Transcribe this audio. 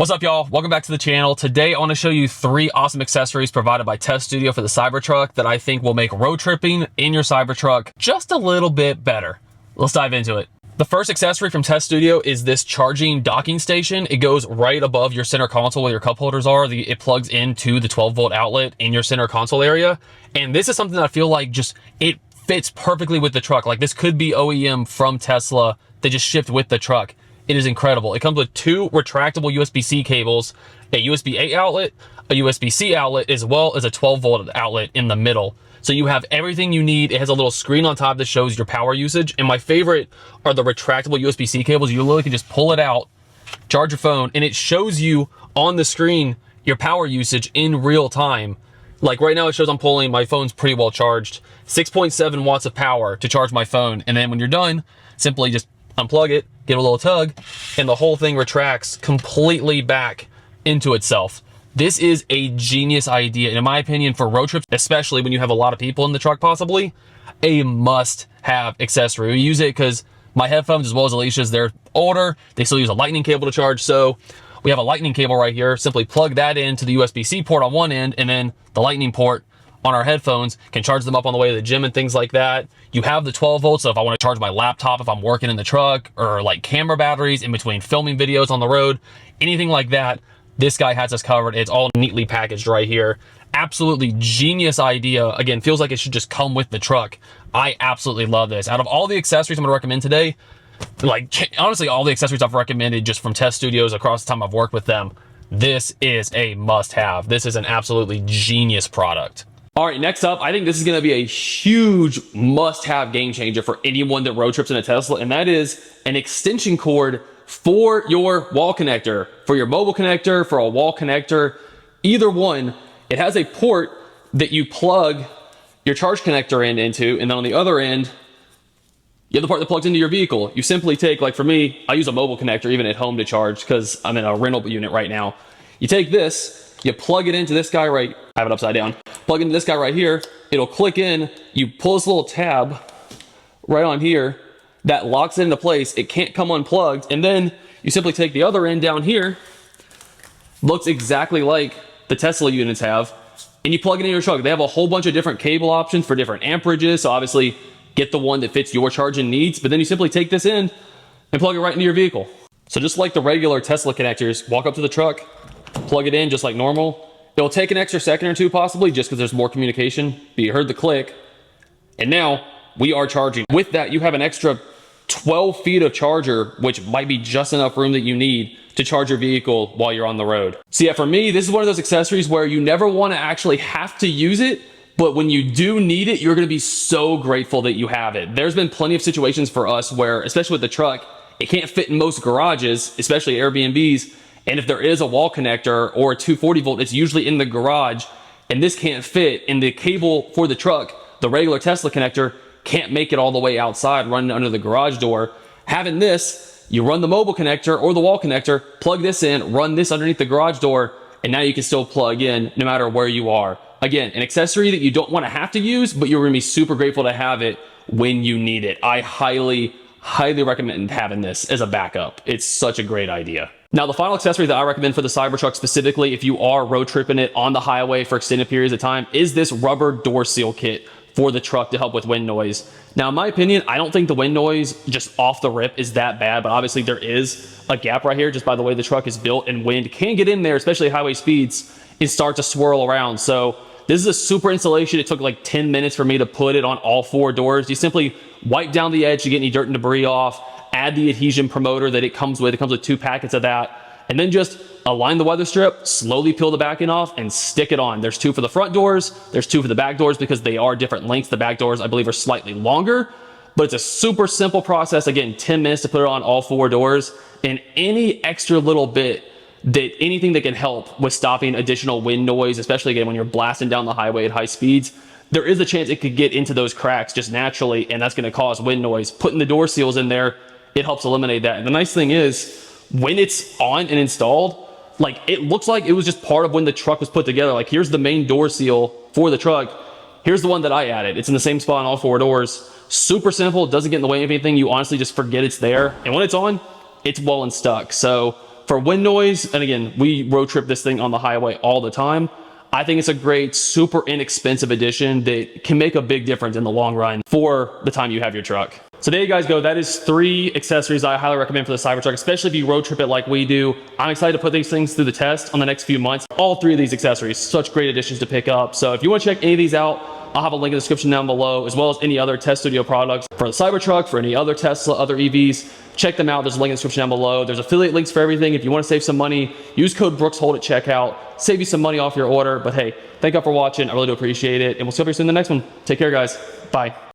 What's up, y'all? Welcome back to the channel. Today, I want to show you 3 awesome accessories provided by TesStudio for the Cybertruck that I think will make road tripping in your Cybertruck just a little bit better. Let's dive into it. The first accessory from TesStudio is this charging docking station. It goes right above your center console where your cup holders are. It plugs into the 12-volt outlet in your center console area. And this is something that I feel like it fits perfectly with the truck. Like, this could be OEM from Tesla that just shipped with the truck. It is incredible. It comes with 2 retractable USB-C cables, a USB-A outlet, a USB-C outlet, as well as a 12-volt outlet in the middle. So you have everything you need. It has a little screen on top that shows your power usage. And my favorite are the retractable USB-C cables. You literally can just pull it out, charge your phone, and it shows you on the screen your power usage in real time. Like right now it shows I'm pulling, my phone's pretty well charged, 6.7 watts of power to charge my phone. And then when you're done, simply just unplug it, give it a little tug, and the whole thing retracts completely back into itself. This is a genius idea, and in my opinion, for road trips, especially when you have a lot of people in the truck, possibly a must-have accessory. We use it because my headphones, as well as Alicia's, they're older. They still use a lightning cable to charge, so we have a lightning cable right here. Simply plug that into the USB-C port on one end, and then the lightning port on our headphones can charge them up on the way to the gym and things like that. You have the 12 volts, so if I want to charge my laptop, if I'm working in the truck, or like camera batteries in between filming videos on the road, anything like that, this guy has us covered. It's all neatly packaged right here. Absolutely genius idea. Again, feels like it should just come with the truck. I absolutely love this. Out of all the accessories I'm going to recommend today, like honestly, all the accessories I've recommended just from TesStudios across the time I've worked with them, this is a must-have. This is an absolutely genius product. All right, next up, I think this is going to be a huge must-have game changer for anyone that road trips in a Tesla, and that is an extension cord for your wall connector, for your mobile connector, for a wall connector, either one. It has a port that you plug your charge connector into, and then on the other end, you have the part that plugs into your vehicle. You simply take, like for me, I use a mobile connector even at home to charge because I'm in a rental unit right now. You take this, you plug it into this guy right, I have it upside down. Plug into this guy right here, it'll click in, you pull this little tab right on here, that locks it into place, it can't come unplugged, and then you simply take the other end down here, looks exactly like the Tesla units have, and you plug it in your truck. They have a whole bunch of different cable options for different amperages, so obviously get the one that fits your charging needs, but then you simply take this in and plug it right into your vehicle. So just like the regular Tesla connectors, walk up to the truck, plug it in just like normal. It'll take an extra second or two possibly just because there's more communication, but you heard the click, and now we are charging. With that, you have an extra 12 feet of charger, which might be just enough room that you need to charge your vehicle while you're on the road. So yeah, for me, this is one of those accessories where you never want to actually have to use it, but when you do need it, you're going to be so grateful that you have it. There's been plenty of situations for us where, especially with the truck, it can't fit in most garages, especially Airbnbs. And if there is a wall connector or a 240 volt, it's usually in the garage, and this can't fit. And the cable for the truck, the regular Tesla connector, can't make it all the way outside, running under the garage door. Having this, you run the mobile connector or the wall connector, plug this in, run this underneath the garage door, and now you can still plug in no matter where you are. Again, an accessory that you don't want to have to use, but you're going to be super grateful to have it when you need it. I highly recommend having this as a backup. It's such a great idea. Now, the final accessory that I recommend for the Cybertruck specifically, if you are road tripping it on the highway for extended periods of time, is this rubber door seal kit for the truck to help with wind noise. Now, in my opinion, I don't think the wind noise just off the rip is that bad, but obviously there is a gap right here just by the way the truck is built, and wind can get in there, especially at highway speeds, and start to swirl around. So this is a super installation. It took like 10 minutes for me to put it on all 4 doors. You simply wipe down the edge to get any dirt and debris off, add the adhesion promoter that it comes with. It comes with 2 packets of that. And then just align the weather strip, slowly peel the back end off, and stick it on. There's 2 for the front doors. There's 2 for the back doors because they are different lengths. The back doors, I believe, are slightly longer, but it's a super simple process. Again, 10 minutes to put it on all 4 doors. And any extra little bit, anything that can help with stopping additional wind noise, especially again when you're blasting down the highway at high speeds, there is a chance it could get into those cracks just naturally, and that's going to cause wind noise. Putting the door seals in there, it helps eliminate that. And the nice thing is, when it's on and installed, like it looks like it was just part of when the truck was put together. Like here's the main door seal for the truck. Here's the one that I added. It's in the same spot on all 4 doors. Super simple, doesn't get in the way of anything. You honestly just forget it's there. And when it's on, it's well and stuck. So for wind noise, and again, we road trip this thing on the highway all the time, I think it's a great, super inexpensive addition that can make a big difference in the long run for the time you have your truck. So there you guys go. That is 3 accessories I highly recommend for the Cybertruck, especially if you road trip it like we do. I'm excited to put these things through the test on the next few months. All 3 of these accessories, such great additions to pick up. So if you want to check any of these out, I'll have a link in the description down below, as well as any other TesStudio products for the Cybertruck, for any other Tesla, other EVs. Check them out. There's a link in the description down below. There's affiliate links for everything. If you want to save some money, use code BrooksHolt at checkout. Save you some money off your order. But hey, thank you all for watching. I really do appreciate it. And we'll see you soon in the next one. Take care, guys. Bye.